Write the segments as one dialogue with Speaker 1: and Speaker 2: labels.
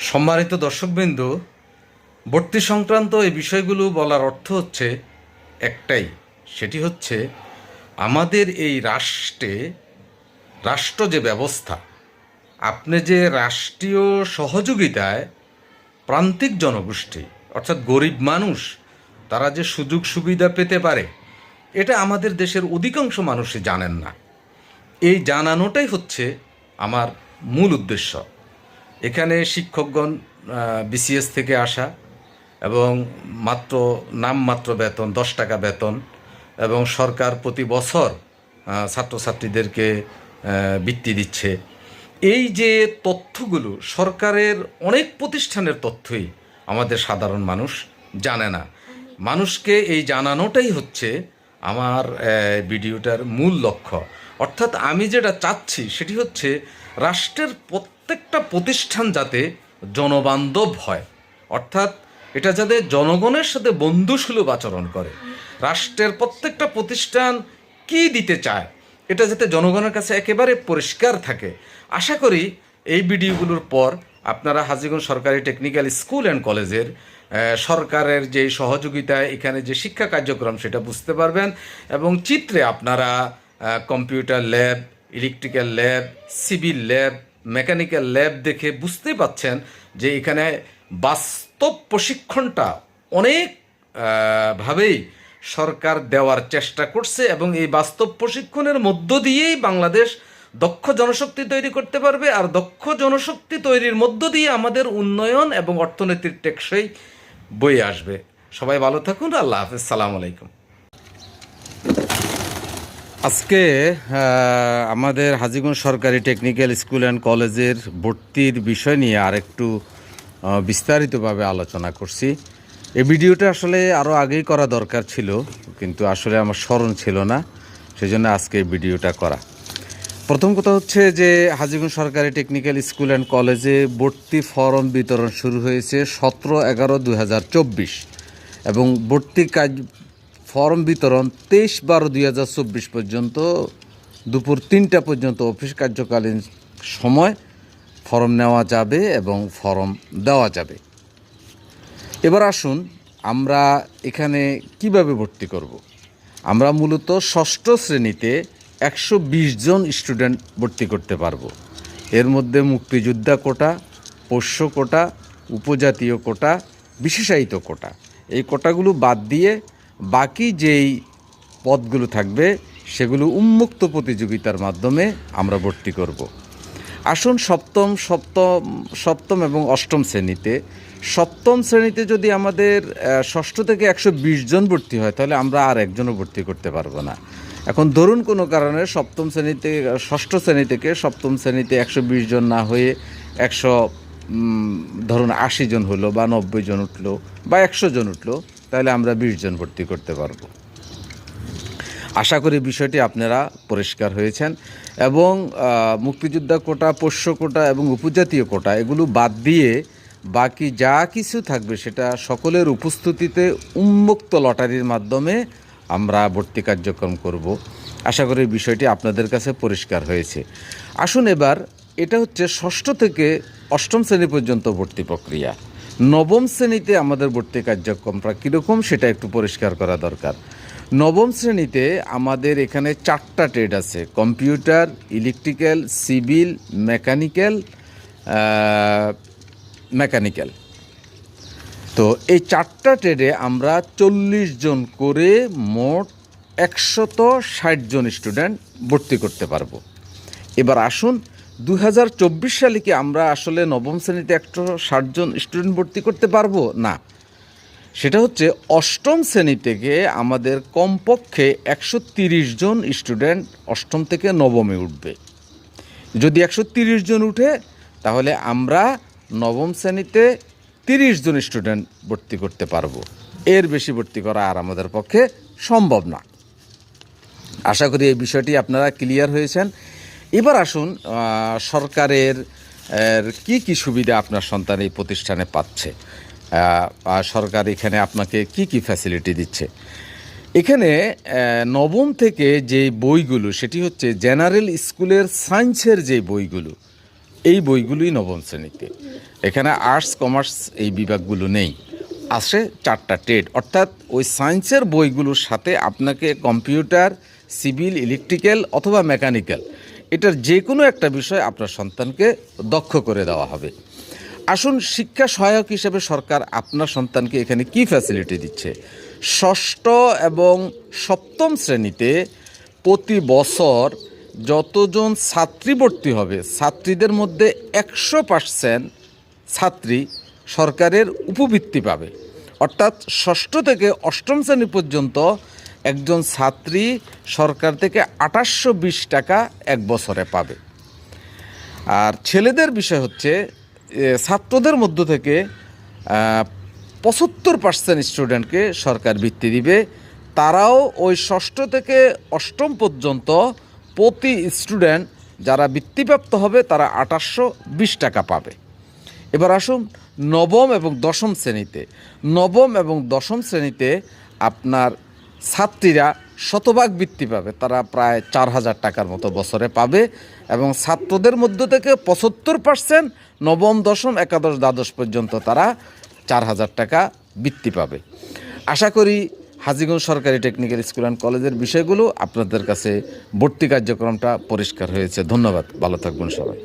Speaker 1: সম্মানিত দর্শকবৃন্দ, ভর্তি সংক্রান্ত এই বিষয়গুলো বলার অর্থ হচ্ছে একটাই, সেটি হচ্ছে আমাদের এই রাষ্ট্র যে ব্যবস্থা, আপনি যে রাষ্ট্রীয় সহযোগিতায় প্রান্তিক জনগোষ্ঠী অর্থাৎ গরিব মানুষ তারা যে সুযোগ সুবিধা পেতে পারে, এটা আমাদের দেশের অধিকাংশ মানুষই জানেন না। এই জানানোটাই হচ্ছে আমার মূল উদ্দেশ্য। এখানে শিক্ষকগণ বিসিএস থেকে আসা এবং নামমাত্র বেতন 10 টাকা বেতন, এবং সরকার প্রতি বছর ছাত্রছাত্রীদেরকে বৃত্তি দিচ্ছে। এই যে তথ্যগুলো সরকারের অনেক প্রতিষ্ঠানের তথ্যই আমাদের সাধারণ মানুষ জানে না। মানুষকে এই জানানোটাই হচ্ছে আমার ভিডিওটার মূল লক্ষ্য। অর্থাৎ আমি যেটা চাচ্ছি সেটি হচ্ছে রাষ্ট্রের প্রত্যেকটা প্রতিষ্ঠান যাতে জনবান্ধব হয়, অর্থাৎ এটা যাতে জনগণের সাথে বন্ধুসুলভ আচরণ করে। রাষ্ট্রের প্রত্যেকটা প্রতিষ্ঠান কী দিতে চায় এটা যাতে জনগণের কাছে একেবারে পরিষ্কার থাকে। আশা করি এই ভিডিওগুলোর পর আপনারা হাজীগঞ্জ সরকারি টেকনিক্যাল স্কুল অ্যান্ড কলেজের সরকারের যে সহযোগিতায় এখানে যে শিক্ষা কার্যক্রম সেটা বুঝতে পারবেন, এবং চিত্রে আপনারা computer lab, electrical lab, civil lab, mechanical lab দেখে বুঝতে পাচ্ছেন যে এখানে বাস্তব প্রশিক্ষণটা অনেক ভাবেই সরকার দেওয়ার চেষ্টা করছে, এবং এই বাস্তব প্রশিক্ষণের মধ্য দিয়েই বাংলাদেশ দক্ষ জনশক্তি তৈরি করতে পারবে। আর দক্ষ জনশক্তি তৈরির মধ্য দিয়ে আমাদের উন্নয়ন এবং অর্থনীতির টেকসই বয়ে আসবে। সবাই ভালো থাকুন। আল্লাহ হাফেজ। সালাম আলাইকুম। আজকে আমাদের হাজীগঞ্জ সরকারি টেকনিক্যাল স্কুল অ্যান্ড কলেজের ভর্তির বিষয় নিয়ে আর একটু বিস্তারিতভাবে আলোচনা করছি। এই ভিডিওটা আসলে আরও আগেই করা দরকার ছিল, কিন্তু আসলে আমার স্মরণ ছিল না, সেজন্য আজকে এই ভিডিওটা করা। প্রথম কথা হচ্ছে যে হাজীগঞ্জ সরকারি টেকনিক্যাল স্কুল অ্যান্ড কলেজে ভর্তি ফরম বিতরণ শুরু হয়েছে 17/11/2024, এবং ভর্তি কাজ ফর্ম বিতরণ 23/12/2024 পর্যন্ত দুপুর 3টা পর্যন্ত অফিস কার্যকালীন সময় ফর্ম নেওয়া যাবে এবং ফর্ম দেওয়া যাবে। এবার আসুন আমরা এখানে কিভাবে ভর্তি করব। আমরা মূলত ষষ্ঠ শ্রেণীতে 120 জন স্টুডেন্ট ভর্তি করতে পারবো। এর মধ্যে মুক্তিযোদ্ধা কোটা, পোষ্য কোটা, উপজাতীয় কোটা, বিশেষায়িত কোটা, এই কোটাগুলো বাদ দিয়ে বাকি যেই পদগুলো থাকবে সেগুলো উন্মুক্ত প্রতিযোগিতার মাধ্যমে আমরা ভর্তি করব। আসুন সপ্তম এবং অষ্টম শ্রেণীতে, সপ্তম শ্রেণীতে যদি আমাদের ষষ্ঠ থেকে 120 জন ভর্তি হয়, তাহলে আমরা আর একজনও ভর্তি করতে পারবো না। এখন ধরুন কোনো কারণে ষষ্ঠ শ্রেণী থেকে সপ্তম শ্রেণীতে 120 জন না হয়ে ধরুন 80 জন হলো, বা 90 জন উঠলো, বা 100 জন উঠলো, তাহলে আমরা 20 জন ভর্তি করতে পারবো। আশা করি বিষয়টি আপনারা পরিষ্কার হয়েছেন। এবং মুক্তিযোদ্ধা কোটা, পোষ্য কোটা এবং উপজাতীয় কোটা এগুলো বাদ দিয়ে বাকি যা কিছু থাকবে সেটা সকলের উপস্থিতিতে উন্মুক্ত লটারির মাধ্যমে আমরা ভর্তি কার্যক্রম করব। আশা করি বিষয়টি আপনাদের কাছে পরিষ্কার হয়েছে। আসুন এবার, এটা হচ্ছে ষষ্ঠ থেকে অষ্টম শ্রেণী পর্যন্ত ভর্তি প্রক্রিয়া। নবম শ্রেণীতে আমাদের ভর্তি কার্যক্রমটা কীরকম সেটা একটু পরিষ্কার করা দরকার। নবম শ্রেণীতে আমাদের এখানে 4টা ট্রেড আছে: কম্পিউটার, ইলেকট্রিক্যাল, সিভিল, মেকানিক্যাল। তো এই 4টা ট্রেডে আমরা 40 জন করে মোট 160 জন স্টুডেন্ট ভর্তি করতে পারবো। এবার আসুন 2024 সালে কি আমরা আসলে নবম শ্রেণীতে 160 জন স্টুডেন্ট ভর্তি করতে পারবো? না, সেটা হচ্ছে অষ্টম শ্রেণী থেকে আমাদের কমপক্ষে 130 জন স্টুডেন্ট অষ্টম থেকে নবমে উঠবে। যদি 130 জন উঠে, তাহলে আমরা নবম শ্রেণীতে 30 জন স্টুডেন্ট ভর্তি করতে পারবো। এর বেশি ভর্তি করা আর আমাদের পক্ষে সম্ভব না। আশা করি এই বিষয়টি আপনারা ক্লিয়ার হয়েছেন। এবার আসুন সরকারের কি কি সুবিধা আপনার সন্তান এই প্রতিষ্ঠানে পাচ্ছে, সরকার এখানে আপনাকে কি কি ফ্যাসিলিটি দিচ্ছে। এখানে নবম থেকে যে বইগুলো, সেটি হচ্ছে জেনারেল স্কুলের সায়েন্সের যে বইগুলো,
Speaker 2: এই বইগুলোই নবম শ্রেণীতে। এখানে আর্টস কমার্স এই বিভাগগুলো নেই, আসে 4টা ট্রেড। অর্থাৎ ওই সায়েন্সের বইগুলোর সাথে আপনাকে কম্পিউটার, সিভিল, ইলেকট্রিক্যাল অথবা মেকানিক্যাল এটার যে কোনো একটা বিষয় আপনার সন্তানকে দক্ষ করে দেওয়া হবে। আসুন, শিক্ষা সহায়ক হিসেবে সরকার আপনার সন্তানকে এখানে কি ফ্যাসিলিটি দিচ্ছে। ষষ্ঠ এবং সপ্তম শ্রেণীতে প্রতি বছর যতজন ছাত্রী ভর্তি হবে, ছাত্রীদের মধ্যে 100% ছাত্রী সরকারের উপবৃত্তি পাবে। অর্থাৎ ষষ্ঠ থেকে অষ্টম শ্রেণী পর্যন্ত একজন ছাত্রী সরকার থেকে 2820 টাকা এক বছরে পাবে। আর ছেলেদের বিষয় হচ্ছে, ছাত্রদের মধ্য থেকে 75% স্টুডেন্টকে সরকার বৃত্তি দিবে। তারাও ওই ষষ্ঠ থেকে অষ্টম পর্যন্ত প্রতি স্টুডেন্ট যারা বৃত্তিপ্রাপ্ত হবে তারা 2820 টাকা পাবে। এবার আসুন নবম এবং দশম শ্রেণীতে। নবম এবং দশম শ্রেণীতে আপনার ছাত্রীরা শতভাগ বৃত্তি পাবে, তারা প্রায় 4000 টাকার মতো বছরে পাবে। এবং ছাত্রদের মধ্য থেকে 75% নবম, দশম, একাদশ, দ্বাদশ পর্যন্ত তারা 4000 টাকা বৃত্তি পাবে। আশা করি হাজীগঞ্জ সরকারি টেকনিক্যাল স্কুল অ্যান্ড কলেজের বিষয়গুলো আপনাদের কাছে ভর্তি কার্যক্রমটা পরিষ্কার হয়েছে। ধন্যবাদ, ভালো থাকবেন সবাই।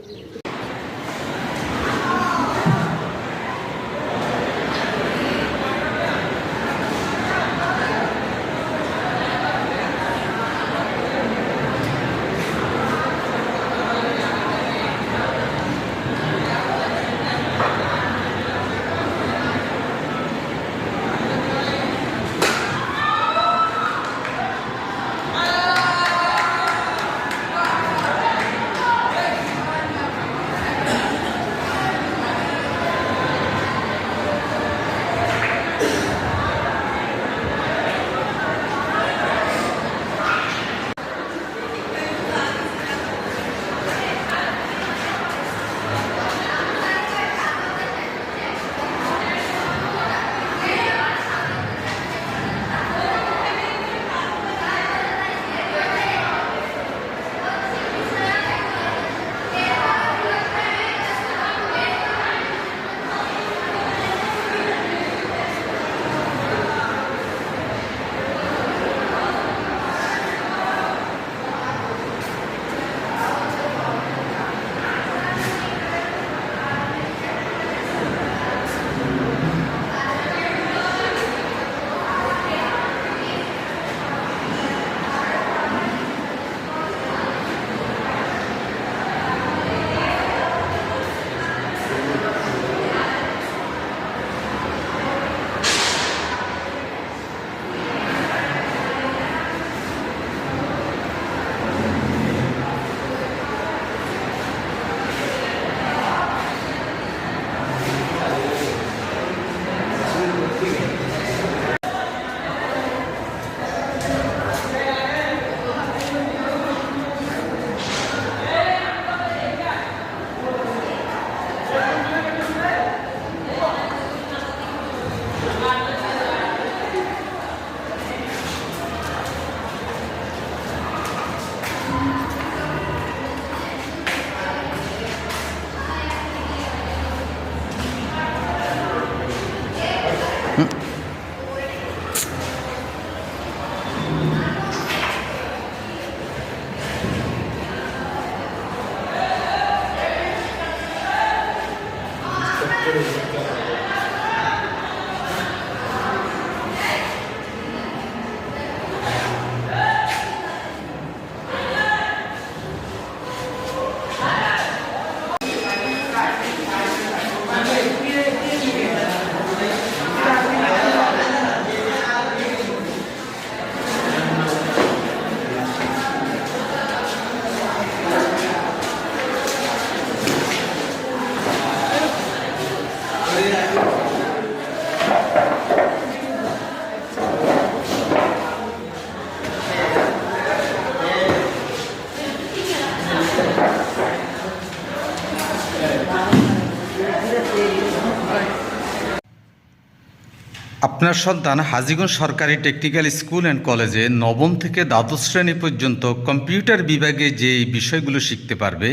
Speaker 1: আপনার সন্তান হাজীগঞ্জ সরকারি টেকনিক্যাল স্কুল অ্যান্ড কলেজে নবম থেকে দ্বাদশ শ্রেণী পর্যন্ত কম্পিউটার বিভাগে যে বিষয়গুলো শিখতে পারবে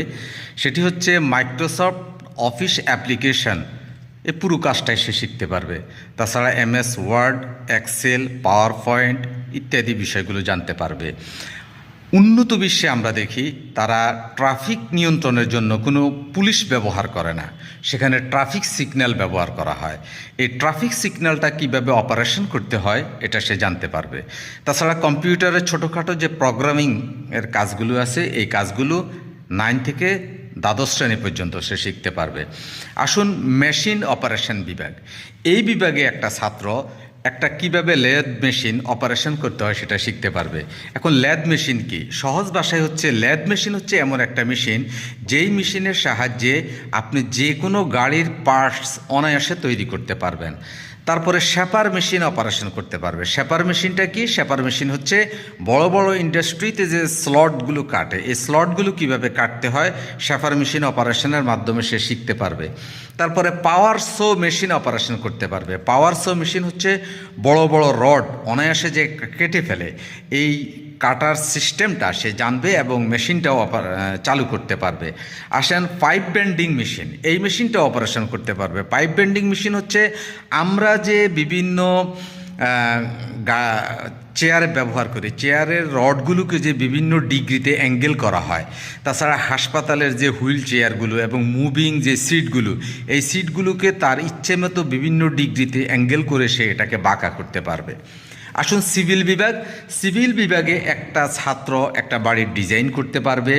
Speaker 1: সেটি হচ্ছে মাইক্রোসফট অফিস অ্যাপ্লিকেশন, এ পুরো কাজটাই সে শিখতে পারবে। তাছাড়া MS Word, Excel, PowerPoint ইত্যাদি বিষয়গুলো জানতে পারবে। উন্নত বিশ্বে আমরা দেখি তারা ট্রাফিক নিয়ন্ত্রণের জন্য কোনো পুলিশ ব্যবহার করে না, সেখানে ট্রাফিক সিগন্যাল ব্যবহার করা হয়। এই ট্রাফিক সিগন্যালটা কিভাবে অপারেশন করতে হয় এটা সে জানতে পারবে। তাছাড়া কম্পিউটারের ছোটোখাটো যে প্রোগ্রামিং এর কাজগুলো আছে এই কাজগুলো 9 থেকে দ্বাদশ শ্রেণী পর্যন্ত সে শিখতে পারবে। আসুন মেশিন অপারেশন বিভাগ, এই বিভাগে একটা ছাত্র কিভাবে লেদ মেশিন অপারেশন করতে হয় সেটা শিখতে পারবে। এখন লেদ মেশিন কি? সহজ ভাষায় হচ্ছে লেদ মেশিন হচ্ছে এমন একটা মেশিন যেই মেশিনের সাহায্যে আপনি যে কোনো গাড়ির পার্টস অনায়াসে তৈরি করতে পারবেন। তারপরে শেপার মেশিন অপারেশন করতে পারবে। শেপার মেশিনটা কি? শেপার মেশিন হচ্ছে বড় বড় ইন্ডাস্ট্রিতে যে স্লটগুলো কাটে, এই স্লটগুলো কিভাবে কাটতে হয় শেপার মেশিন অপারেশনের মাধ্যমে সে শিখতে পারবে। তারপরে পাওয়ার সো মেশিন অপারেশন করতে পারবে। পাওয়ার সো মেশিন হচ্ছে বড় বড় রড অনায়াসে যে কেটে ফেলে, এই কাটার সিস্টেমটা সে জানবে এবং মেশিনটাও চালু করতে পারবে। আসেন পাইপ বেন্ডিং মেশিন, এই মেশিনটা অপারেশন করতে পারবে। পাইপ বেন্ডিং মেশিন হচ্ছে আমরা যে বিভিন্ন চেয়ারে ব্যবহার করি, চেয়ারের রডগুলোকে যে বিভিন্ন ডিগ্রিতে অ্যাঙ্গেল করা হয়। তাছাড়া হাসপাতালের যে হুইল চেয়ারগুলো এবং মুভিং যে সিটগুলো, এই সিটগুলোকে তার ইচ্ছে মতো বিভিন্ন ডিগ্রিতে অ্যাঙ্গেল করে সে এটাকে বাঁকা করতে পারবে। আসুন সিভিল বিভাগ, সিভিল বিভাগে একটা ছাত্র একটা বাড়ির ডিজাইন করতে পারবে,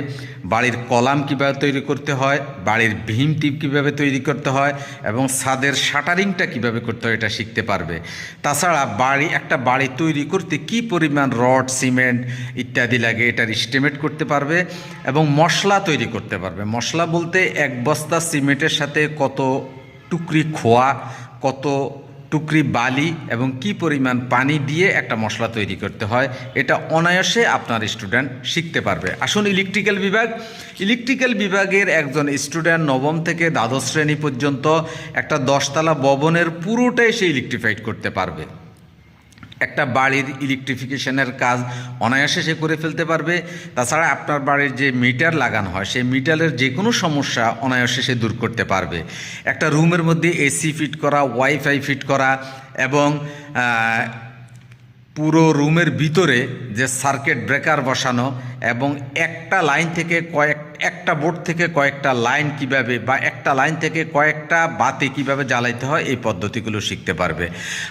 Speaker 1: বাড়ির কলাম কীভাবে তৈরি করতে হয়, বাড়ির ভীম টিপ কীভাবে তৈরি করতে হয় এবং ছাদের শাটারিংটা কীভাবে করতে হয় এটা শিখতে পারবে। তাছাড়া একটা বাড়ি তৈরি করতে কি পরিমাণ রড, সিমেন্ট ইত্যাদি লাগে এটার এস্টিমেট করতে পারবে এবং মশলা তৈরি করতে পারবে। মশলা বলতে 1 বস্তা সিমেন্টের সাথে কত টুকরি খোয়া, কত টুকরি বালি এবং কি পরিমাণ পানি দিয়ে একটা মশলা তৈরি করতে হয় এটা অনায়াসে আপনার স্টুডেন্ট শিখতে পারবে। আসুন ইলেকট্রিক্যাল বিভাগ, ইলেকট্রিক্যাল বিভাগের একজন স্টুডেন্ট নবম থেকে দ্বাদশ শ্রেণী পর্যন্ত একটা 10 তলা ভবনের পুরোটাই সে ইলেকট্রিফাইড করতে পারবে। একটা বাড়ির ইলেকট্রিফিকেশনের কাজ অনায়াসে সে করে ফেলতে পারবে। তাছাড়া আপনার বাড়ির যে মিটার লাগানো হয় সেই মিটারের যে কোনো সমস্যা অনায়াসে সে দূর করতে পারবে। একটা রুমের মধ্যে এসি ফিট করা, ওয়াইফাই ফিট করা এবং পুরো রুমের ভিতরে যে সার্কিট ব্রেকার বসানো এবং একটা লাইন থেকে একটা বোর্ড থেকে কয়েকটা লাইন কিভাবে বা একটা লাইন থেকে কয়েকটা বাতি কিভাবে জ্বালাইতে হয় এই পদ্ধতিগুলো শিখতে পারবে।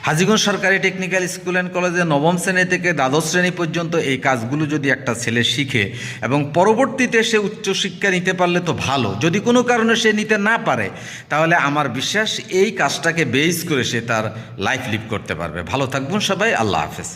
Speaker 1: হাজীগঞ্জ সরকারি টেকনিক্যাল স্কুল অ্যান্ড কলেজে নবম শ্রেণী থেকে দ্বাদশ শ্রেণী পর্যন্ত এই কাজগুলো যদি একটা ছেলে শিখে এবং পরবর্তীতে সে উচ্চশিক্ষা নিতে পারলে তো ভালো, যদি কোনো কারণে সে নিতে না পারে তাহলে আমার বিশ্বাস এই কাজটাকে বেস করে সে তার লাইফ লিড করতে পারবে। ভালো থাকবেন সবাই, আল্লাহ হাফেজ।